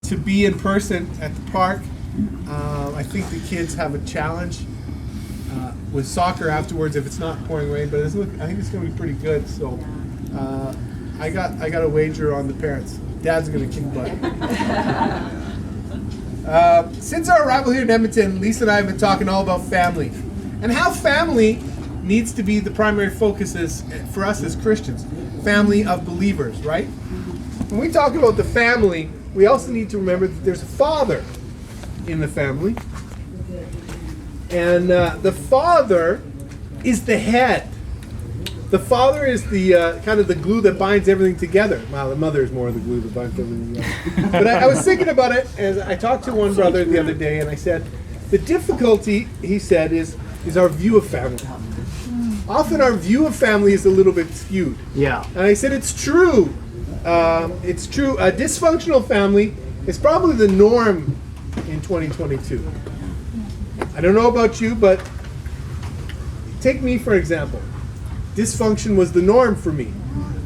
to be in person at the park. I think the kids have a challenge with soccer afterwards if it's not pouring rain, but I think it's going to be pretty good. So I got a wager on the parents. Dad's going to kick butt. Since our arrival here in Edmonton, Lisa and I have been talking all about family and how family needs to be the primary focus for us as Christians. Family of believers, right? When we talk about the family, we also need to remember that there's a father in the family. And the father is the head. The father is the kind of the glue that binds everything together. Well, the mother is more of the glue that binds everything together. But I was thinking about it as I talked to one brother the other day, and I said, the difficulty, he said, is our view of family. Often our view of family is a little bit skewed. Yeah. And I said, it's true. It's true. A dysfunctional family is probably the norm in 2022. I don't know about you, but take me for example. Dysfunction was the norm for me.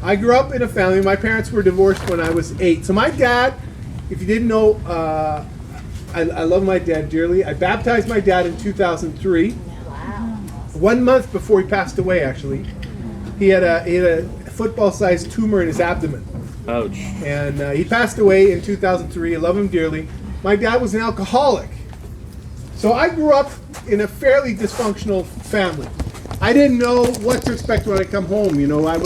I grew up in a family. My parents were divorced when I was 8. So my dad, if you didn't know, I love my dad dearly. I baptized my dad in 2003. 1 month before he passed away, actually. He had a football-sized tumor in his abdomen. Ouch. And he passed away in 2003. I love him dearly. My dad was an alcoholic. So I grew up in a fairly dysfunctional family. I didn't know what to expect when I come home. You know, I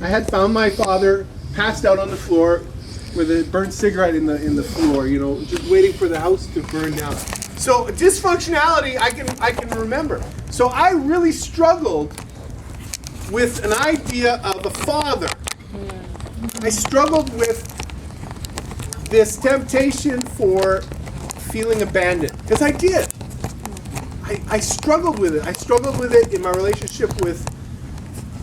had found my father passed out on the floor with a burnt cigarette in the floor, you know, just waiting for the house to burn down. So dysfunctionality I can remember. So I really struggled with an idea of a father. I struggled with this temptation for feeling abandoned, because I did. I struggled with it. I struggled with it in my relationship with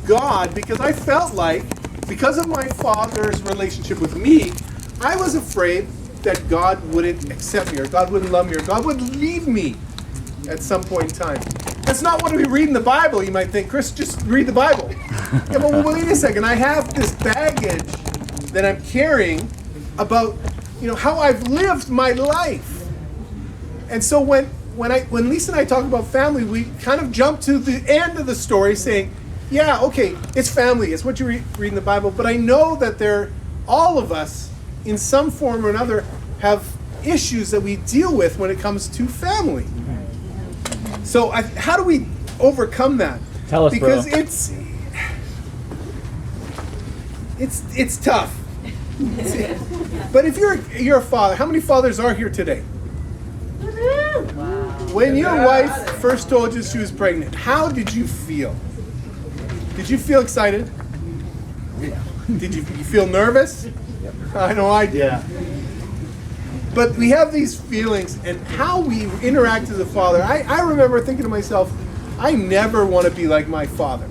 God, because I felt like, because of my father's relationship with me, I was afraid that God wouldn't accept me, or God wouldn't love me, or God would leave me at some point in time. That's not what we read in the Bible. You might think, Chris, just read the Bible. Yeah, but wait a second. I have this baggage that I'm carrying about, you know, how I've lived my life. And so when Lisa and I talk about family, we kind of jump to the end of the story saying, yeah, okay, it's family. It's what you read in the Bible. But I know that all of us, in some form or another, have issues that we deal with when it comes to family. So how do we overcome that? Tell us, because bro. It's tough. But if you're a father, how many fathers are here today? When your wife first told you she was pregnant, how did you feel? Did you feel excited? Yeah. Did you feel nervous? I know I did. Yeah. But we have these feelings, and how we interact as a father. I remember thinking to myself, I never want to be like my father.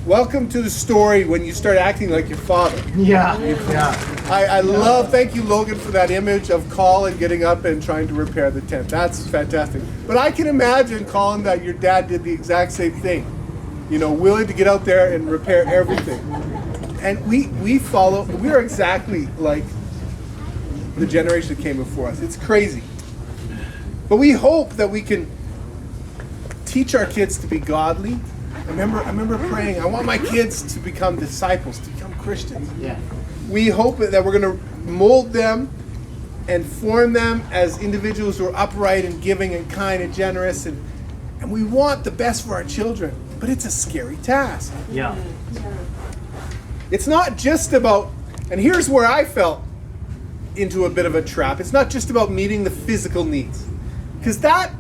Welcome to the story when you start acting like your father. Yeah. I love, thank you, Logan, for that image of Colin getting up and trying to repair the tent. That's fantastic. But I can imagine, Colin, that your dad did the exact same thing. You know, willing to get out there and repair everything. And we are exactly like the generation that came before us. It's crazy. But we hope that we can teach our kids to be godly. I remember praying, I want my kids to become disciples, to become Christians. Yeah. We hope that we're going to mold them and form them as individuals who are upright and giving and kind and generous. And we want the best for our children. But it's a scary task. Yeah. It's not just about, and here's where I fell into a bit of a trap. It's not just about meeting the physical needs. Because that,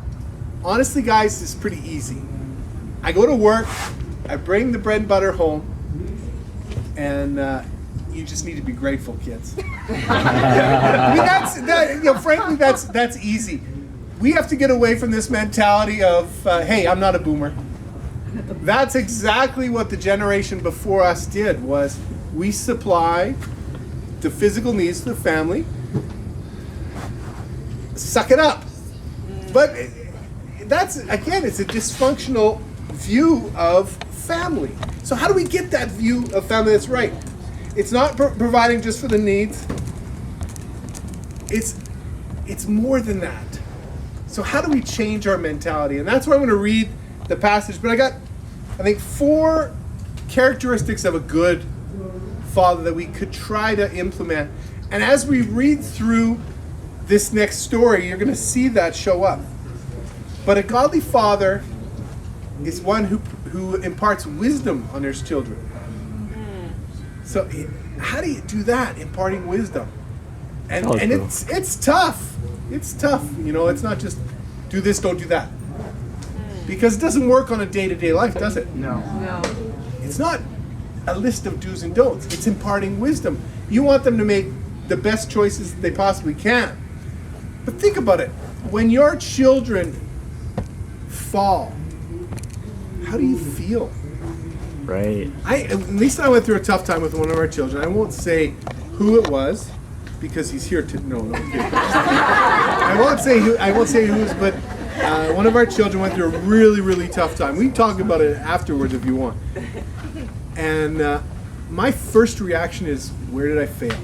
honestly, guys, is pretty easy. I go to work, I bring the bread and butter home, and you just need to be grateful, kids. I mean, frankly, that's easy. We have to get away from this mentality of, hey, I'm not a boomer. That's exactly what the generation before us did, was we supply the physical needs of the family. Suck it up. But that's, again, it's a dysfunctional view of family. So how do we get that view of family that's right? It's not providing just for the needs. it's more than that. So how do we change our mentality? And that's why I'm going to read the passage. But I got, I think, 4 characteristics of a good father that we could try to implement. And as we read through this next story, you're going to see that show up. But a godly father is one who imparts wisdom on his children. So how do you do that, imparting wisdom? And it's tough. It's tough. You know, it's not just do this, don't do that. Because it doesn't work on a day-to-day life, does it? No. It's not a list of do's and don'ts. It's imparting wisdom. You want them to make the best choices they possibly can. But think about it. When your children fall, how do you feel? Right. Lisa and I went through a tough time with one of our children. I won't say who it was because he's here to. No, I'm kidding. I won't say who's, but one of our children went through a really, really tough time. We can talk about it afterwards if you want. And my first reaction is, where did I fail?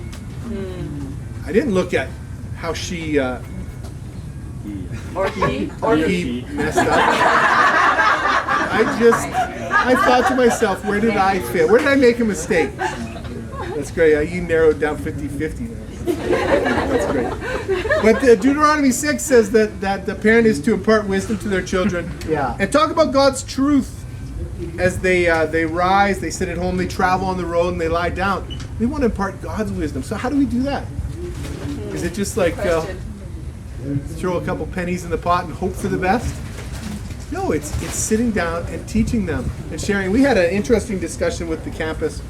I didn't look at how she Or he messed up. I thought to myself, where did I fail? Where did I make a mistake? That's great. You narrowed down 50-50 now. That's great. But Deuteronomy 6 says that the parent is to impart wisdom to their children. Yeah. And talk about God's truth as they rise, they sit at home, they travel on the road, and they lie down. We want to impart God's wisdom. So how do we do that? Is it just like throw a couple pennies in the pot and hope for the best? No, it's sitting down and teaching them and sharing. We had an interesting discussion with the campus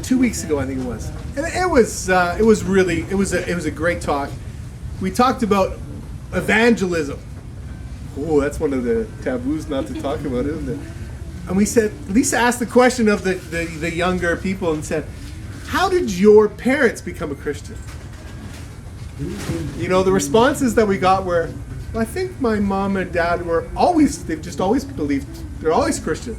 2 weeks ago, I think it was, and it was a great talk. We talked about evangelism. Oh, that's one of the taboos not to talk about, isn't it? And we said, Lisa asked the question of the younger people and said, how did your parents become a Christian? You know, the responses that we got were, well, I think my mom and dad they've just always believed, they're always Christian.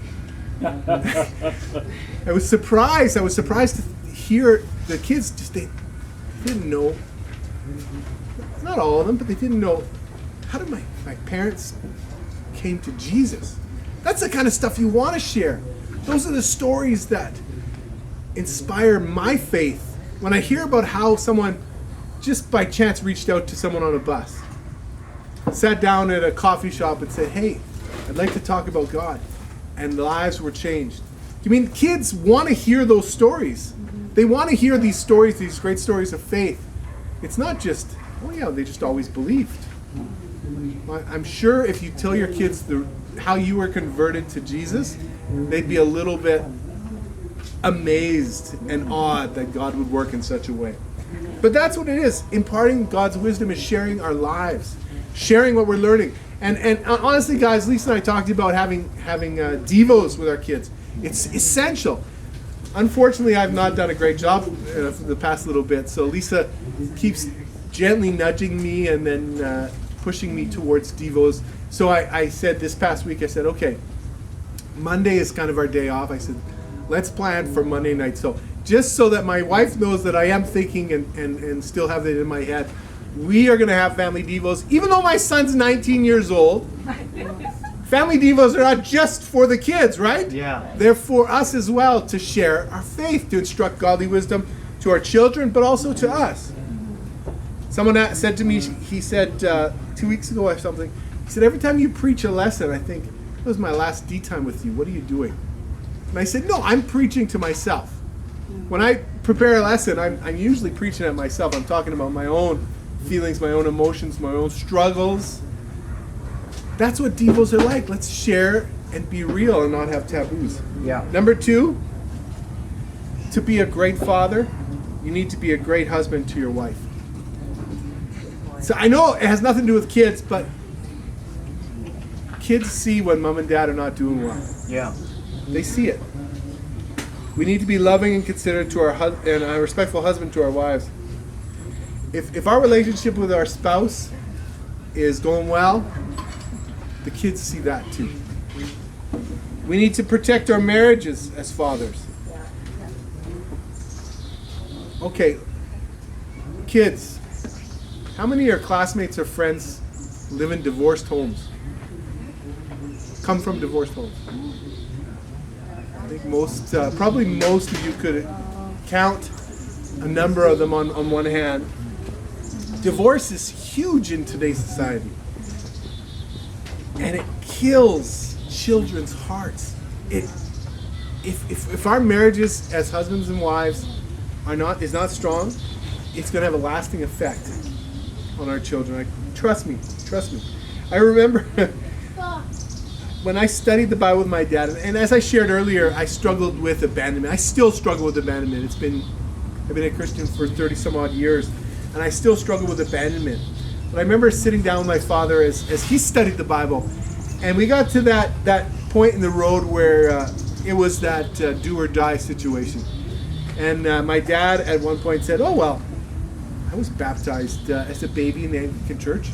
I was surprised to hear the kids they didn't know, not all of them, but they didn't know, how did my parents came to Jesus? That's the kind of stuff you want to share. Those are the stories that inspire my faith. When I hear about how someone just by chance reached out to someone on a bus, sat down at a coffee shop and said, hey, I'd like to talk about God, and lives were changed. I mean, kids want to hear those stories. They want to hear these stories, these great stories of faith. It's not just, oh yeah, they just always believed. I'm sure if you tell your kids how you were converted to Jesus, they'd be a little bit amazed and awed that God would work in such a way. But that's what it is. Imparting God's wisdom is sharing our lives, sharing what we're learning. And honestly, guys, Lisa and I talked about having devos with our kids. It's essential. Unfortunately, I've not done a great job for the past little bit. So Lisa keeps gently nudging me and then pushing me towards devos. So I said this past week, I said, okay, Monday is kind of our day off. I said, let's plan for Monday night. So just so that my wife knows that I am thinking and still have it in my head, we are going to have family devos. Even though my son's 19 years old, family devos are not just for the kids, right? Yeah. They're for us as well, to share our faith, to instruct godly wisdom to our children, but also to us. Someone said to me, he said 2 weeks ago or something, he said, every time you preach a lesson, I think, it was my last D time with you. What are you doing? And I said, no, I'm preaching to myself. When I prepare a lesson, I'm usually preaching at myself. I'm talking about my own feelings, my own emotions, my own struggles. That's what devos are like. Let's share and be real and not have taboos. Yeah. Number 2, to be a great father, you need to be a great husband to your wife. So I know it has nothing to do with kids, but kids see when mom and dad are not doing well. Yeah. They see it. We need to be loving and considerate to and a respectful husband to our wives. If our relationship with our spouse is going well, the kids see that too. We need to protect our marriages as fathers. Okay, kids, how many of your classmates or friends live in divorced homes? Come from divorced homes? I think probably most of you could count a number of them on one hand. Divorce is huge in today's society. And it kills children's hearts. If our marriages as husbands and wives is not strong, it's going to have a lasting effect on our children. Trust me. I remember when I studied the Bible with my dad, and as I shared earlier, I struggled with abandonment. I still struggle with abandonment. I've been a Christian for 30 some odd years, and I still struggle with abandonment. But I remember sitting down with my father as he studied the Bible, and we got to that point in the road where it was that do or die situation. And my dad at one point said, "Oh, well, I was baptized as a baby in the Anglican church,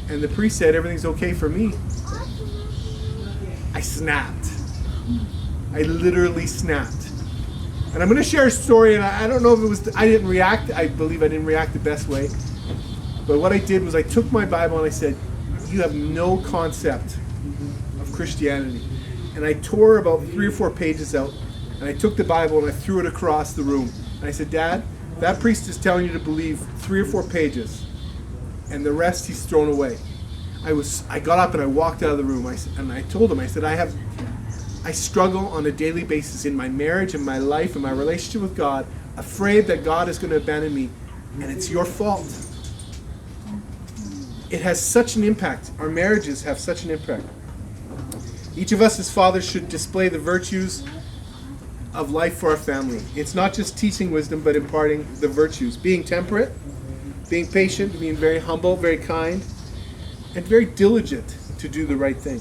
and the priest said everything's okay for me." I snapped. I literally snapped. And I'm going to share a story, and I don't know if it was, I didn't react. I believe I didn't react the best way. But what I did was I took my Bible and I said, "You have no concept of Christianity." And I tore about 3 or 4 pages out, and I took the Bible and I threw it across the room. And I said, "Dad, that priest is telling you to believe 3 or 4 pages, and the rest he's thrown away." I got up and I walked out of the room. And I told him, I said, I struggle on a daily basis in my marriage, in my life, in my relationship with God, afraid that God is going to abandon me, and it's your fault. It has such an impact. Our marriages have such an impact. Each of us as fathers should display the virtues of life for our family. It's not just teaching wisdom, but imparting the virtues. Being temperate, being patient, being very humble, very kind, and very diligent to do the right thing.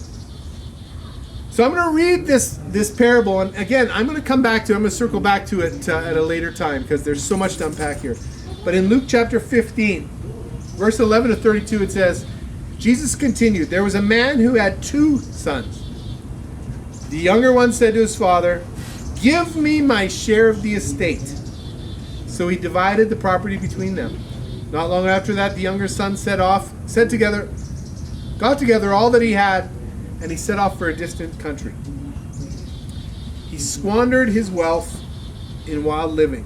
So I'm going to read this parable, and again, I'm going to circle back to it at a later time, because there's so much to unpack here. But in Luke chapter 15, verse 11 to 32, it says, Jesus continued, "There was a man who had 2 sons. The younger one said to his father, 'Give me my share of the estate.' So he divided the property between them. Not long after that, the younger son got together all that he had, and he set off for a distant country. He squandered his wealth in wild living."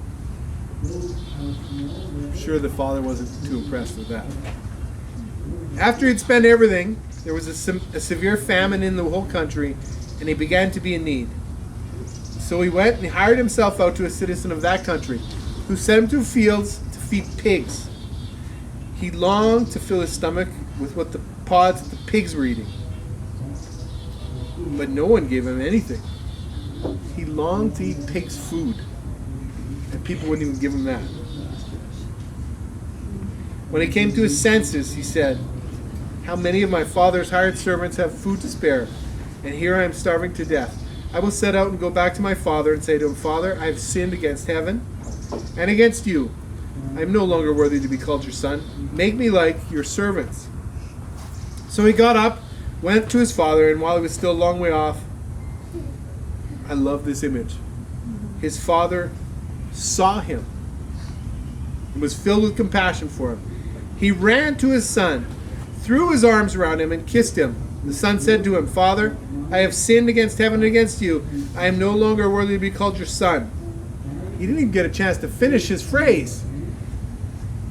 I'm sure the father wasn't too impressed with that. "After he'd spent everything, there was a severe famine in the whole country, and he began to be in need. So he went and he hired himself out to a citizen of that country, who sent him to fields to feed pigs. He longed to fill his stomach with what the pods that the pigs were eating, but no one gave him anything. He longed to eat pigs' food, and people wouldn't even give him that. When he came to his senses, he said, 'How many of my father's hired servants have food to spare, and here I am starving to death. I will set out and go back to my father and say to him, Father, I have sinned against heaven and against you. I am no longer worthy to be called your son. Make me like your servants.' So he got up, went to his father, and while he was still a long way off," I love this image, "his father saw him and was filled with compassion for him. He ran to his son, threw his arms around him, and kissed him. The son said to him, Father, I have sinned against heaven and against you. I am no longer worthy to be called your son." He didn't even get a chance to finish his phrase.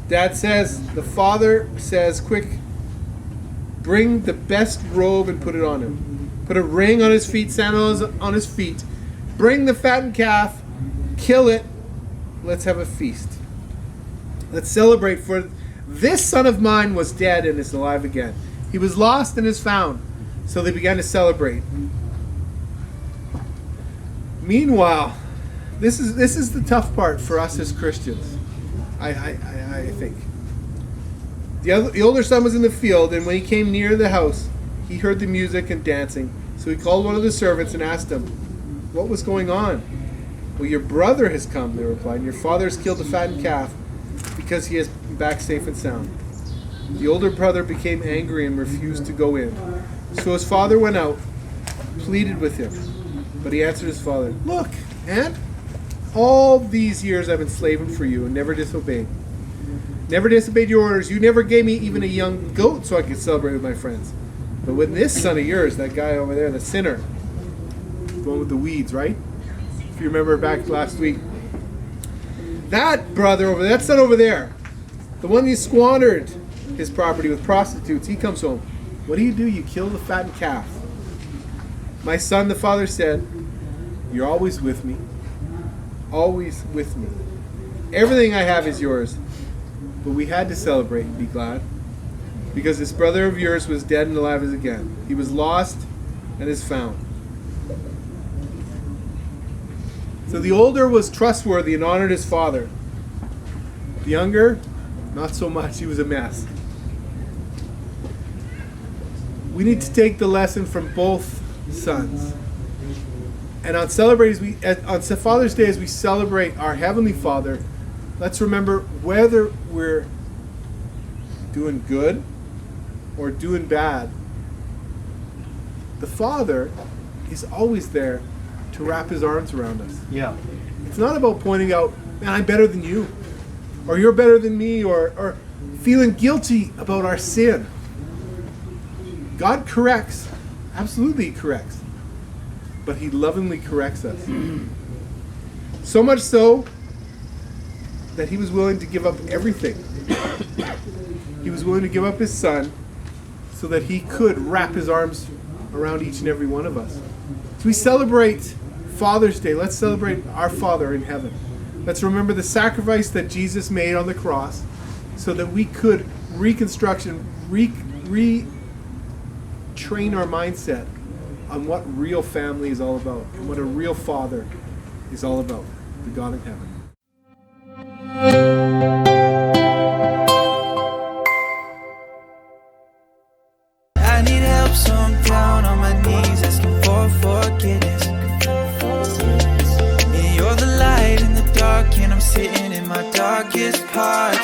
The father says, "Quick, bring the best robe and put it on him. Put a ring on his feet, sandals on his feet. Bring the fattened calf, kill it. Let's have a feast. Let's celebrate, for this son of mine was dead and is alive again. He was lost and is found." So they began to celebrate. Meanwhile, this is the tough part for us as Christians, I think. The older son was in the field, and when he came near the house, he heard the music and dancing. So he called one of the servants and asked him, what was going on? "Well, your brother has come," they replied, "and your father has killed the fattened calf because he is back safe and sound." The older brother became angry and refused to go in. So his father went out, pleaded with him. But he answered his father, "Look, Aunt, All these years I've been slaving for you and never disobeyed. Never disobeyed your orders. You never gave me even a young goat so I could celebrate with my friends. But with this son of yours, that guy over there, the sinner, the one with the weeds, right? If you remember back last week. That brother over there, that son over there, the one who squandered his property with prostitutes, he comes home. What do? You kill the fattened calf. My son, the father said, you're always with me. Always with me. Everything I have is yours. But we had to celebrate and be glad. Because this brother of yours was dead and alive again. He was lost and is found. So the older was trustworthy and honored his father. The younger, not so much. He was a mess. We need to take the lesson from both sons. And on Father's Day, as we celebrate our Heavenly Father, let's remember whether we're doing good or doing bad, the Father is always there to wrap his arms around us. Yeah. It's not about pointing out, man, I'm better than you, or you're better than me, or feeling guilty about our sin. God corrects, absolutely corrects, but he lovingly corrects us. So much so that he was willing to give up everything. He was willing to give up his son so that he could wrap his arms around each and every one of us. So we celebrate Father's Day. Let's celebrate our Father in heaven. Let's remember the sacrifice that Jesus made on the cross so that we could retrain our mindset on what real family is all about and what a real Father is all about, the God in heaven. I need help, so I'm down on my knees asking for forgiveness. Yeah, you're the light in the dark, and I'm sitting in my darkest part.